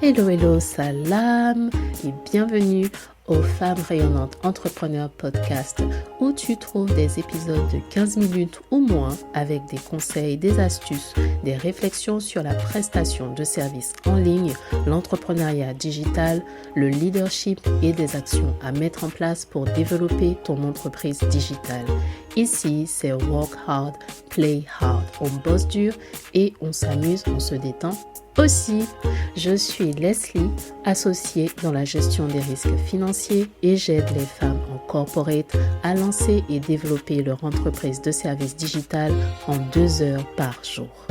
Hello, salam et bienvenue aux Femmes Rayonnantes Entrepreneurs Podcast où tu trouves des épisodes de 15 minutes ou moins avec des conseils, des astuces, des réflexions sur la prestation de services en ligne, l'entrepreneuriat digital, le leadership et des actions à mettre en place pour développer ton entreprise digitale. Ici, c'est work hard, play hard. On bosse dur et on s'amuse, on se détend. Aussi, je suis Leslie, associée dans la gestion des risques financiers et j'aide les femmes en corporate à lancer et développer leur entreprise de services digital en 2 heures par jour.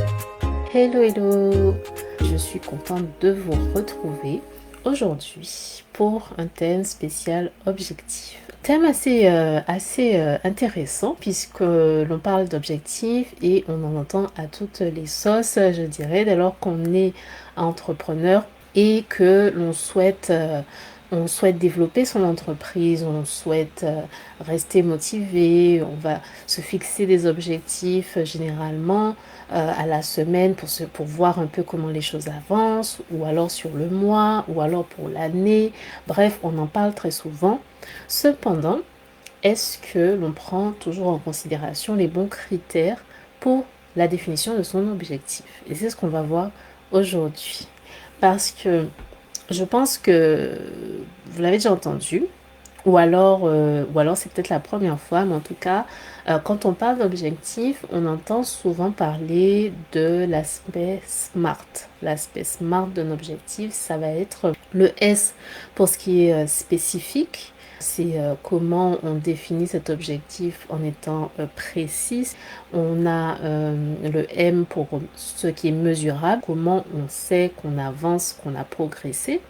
Hello, je suis contente de vous retrouver aujourd'hui pour un thème spécial objectif. Thème assez intéressant puisque l'on parle d'objectifs et on en entend à toutes les sauces, je dirais, dès lors qu'on est entrepreneur et que l'on souhaite développer son entreprise, on souhaite rester motivé, on va se fixer des objectifs généralement à la semaine pour voir un peu comment les choses avancent, ou alors sur le mois, ou alors pour l'année. Bref, on en parle très souvent. Cependant, est-ce que l'on prend toujours en considération les bons critères pour la définition de son objectif? Et c'est ce qu'on va voir aujourd'hui. Parce que je pense que vous l'avez déjà entendu, ou alors c'est peut-être la première fois, mais en tout cas, quand on parle d'objectif, on entend souvent parler de l'aspect SMART. L'aspect SMART d'un objectif, ça va être le S pour ce qui est spécifique. C'est comment on définit cet objectif en étant précis. On a le M pour ce qui est mesurable, comment on sait qu'on avance, qu'on a progressé.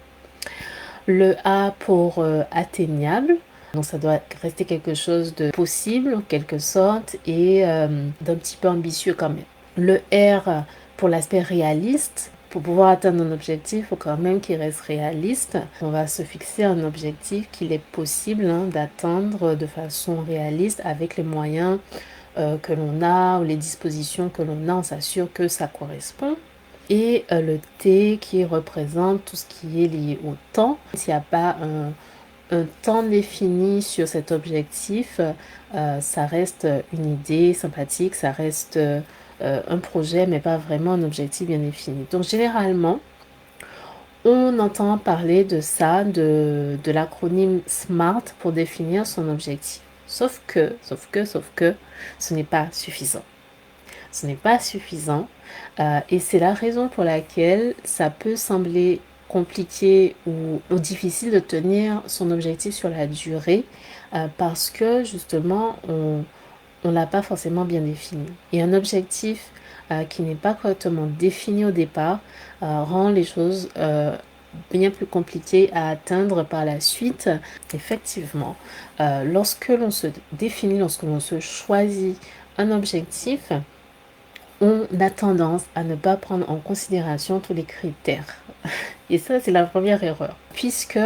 Le A pour atteignable, donc ça doit rester quelque chose de possible en quelque sorte et d'un petit peu ambitieux quand même. Le R pour l'aspect réaliste. Pour pouvoir atteindre un objectif, il faut quand même qu'il reste réaliste. On va se fixer un objectif qu'il est possible d'atteindre de façon réaliste avec les moyens que l'on a ou les dispositions que l'on a. On s'assure que ça correspond. Et le T qui représente tout ce qui est lié au temps. S'il n'y a pas un temps défini sur cet objectif, ça reste une idée sympathique, ça reste un projet, mais pas vraiment un objectif bien défini. Donc généralement, on entend parler de ça, de l'acronyme SMART pour définir son objectif. Sauf que, ce n'est pas suffisant. Ce n'est pas suffisant et c'est la raison pour laquelle ça peut sembler compliqué ou difficile de tenir son objectif sur la durée parce que justement on l'a pas forcément bien défini. Et un objectif qui n'est pas correctement défini au départ rend les choses bien plus compliquées à atteindre par la suite. Effectivement, lorsque l'on se définit, lorsque l'on se choisit un objectif, on a tendance à ne pas prendre en considération tous les critères. Et ça, c'est la première erreur. Puisque,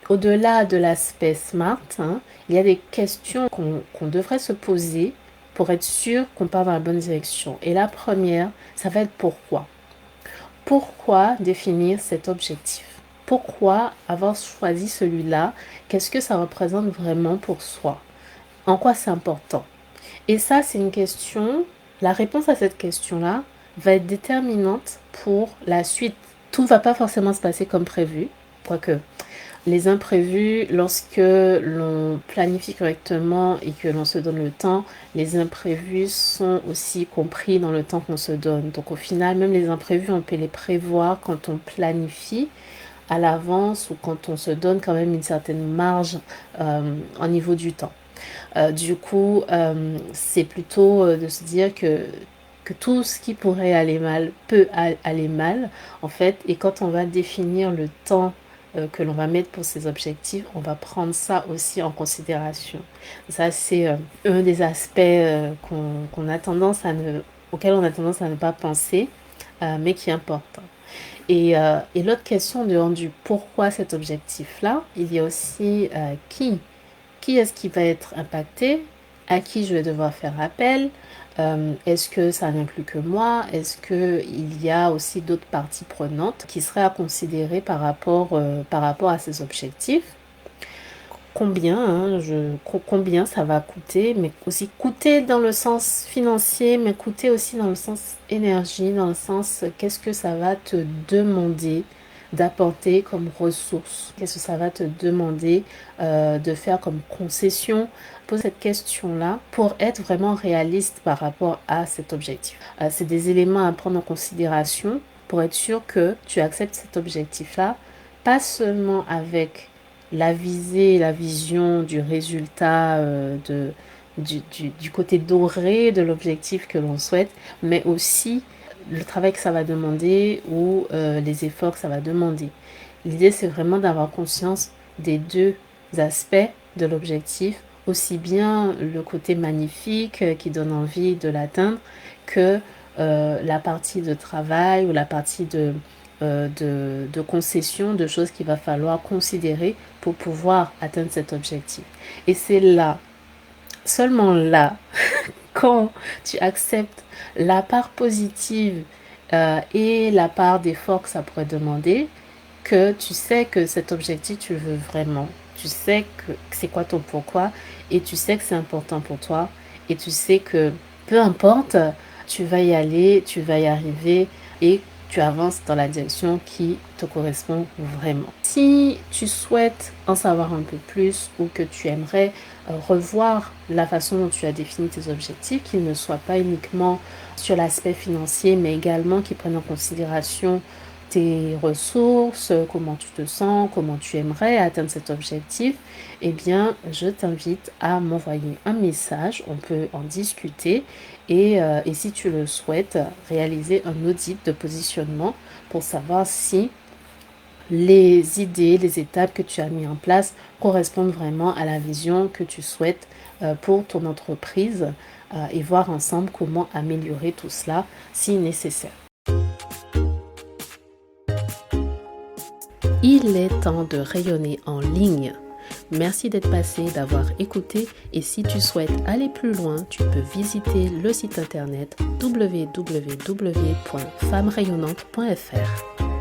au-delà de l'aspect SMART, il y a des questions qu'on devrait se poser pour être sûr qu'on part dans la bonne direction. Et la première, ça va être pourquoi. Pourquoi définir cet objectif? Pourquoi avoir choisi celui-là? Qu'est-ce que ça représente vraiment pour soi? En quoi c'est important? Et ça, c'est une question, la réponse à cette question-là va être déterminante pour la suite. Tout ne va pas forcément se passer comme prévu, quoique les imprévus, lorsque l'on planifie correctement et que l'on se donne le temps, les imprévus sont aussi compris dans le temps qu'on se donne. Donc au final, même les imprévus, on peut les prévoir quand on planifie à l'avance ou quand on se donne quand même une certaine marge au niveau du temps. Du coup, c'est plutôt de se dire que tout ce qui pourrait aller mal peut aller mal, en fait. Et quand on va définir le temps que l'on va mettre pour ces objectifs, on va prendre ça aussi en considération. Ça, c'est un des aspects auxquels on a tendance à ne pas penser, mais qui est important. Et l'autre question du pourquoi cet objectif-là, il y a aussi qui est-ce qui va être impacté, à qui je vais devoir faire appel, Est-ce que ça n'inclut que moi? Est-ce qu'il y a aussi d'autres parties prenantes qui seraient à considérer par rapport à ces objectifs? Combien ça va coûter, mais aussi coûter dans le sens financier, mais coûter aussi dans le sens énergie, dans le sens qu'est-ce que ça va te demander d'apporter comme ressources, qu'est-ce que ça va te demander de faire comme concession. Pose cette question-là pour être vraiment réaliste par rapport à cet objectif. C'est des éléments à prendre en considération pour être sûr que tu acceptes cet objectif-là, pas seulement avec la visée, la vision du résultat, du côté doré de l'objectif que l'on souhaite, mais aussi le travail que ça va demander ou les efforts que ça va demander. L'idée, c'est vraiment d'avoir conscience des deux aspects de l'objectif, aussi bien le côté magnifique qui donne envie de l'atteindre que la partie de travail ou la partie de concession, de choses qu'il va falloir considérer pour pouvoir atteindre cet objectif. Et c'est là, seulement là, quand tu acceptes la part positive et la part d'effort que ça pourrait demander, que tu sais que cet objectif, tu le veux vraiment. Tu sais que c'est quoi ton pourquoi et tu sais que c'est important pour toi et tu sais que peu importe, tu vas y aller, tu vas y arriver et tu avances dans la direction qui te correspond vraiment. Si tu souhaites en savoir un peu plus ou que tu aimerais revoir la façon dont tu as défini tes objectifs, qu'ils ne soient pas uniquement sur l'aspect financier, mais également qu'ils prennent en considération tes ressources, comment tu te sens, comment tu aimerais atteindre cet objectif, eh bien, je t'invite à m'envoyer un message, on peut en discuter et si tu le souhaites, réaliser un audit de positionnement pour savoir si les idées, les étapes que tu as mis en place correspondent vraiment à la vision que tu souhaites pour ton entreprise et voir ensemble comment améliorer tout cela si nécessaire. Il est temps de rayonner en ligne. Merci d'être passé, d'avoir écouté et si tu souhaites aller plus loin, tu peux visiter le site internet www.femmerayonnantes.fr.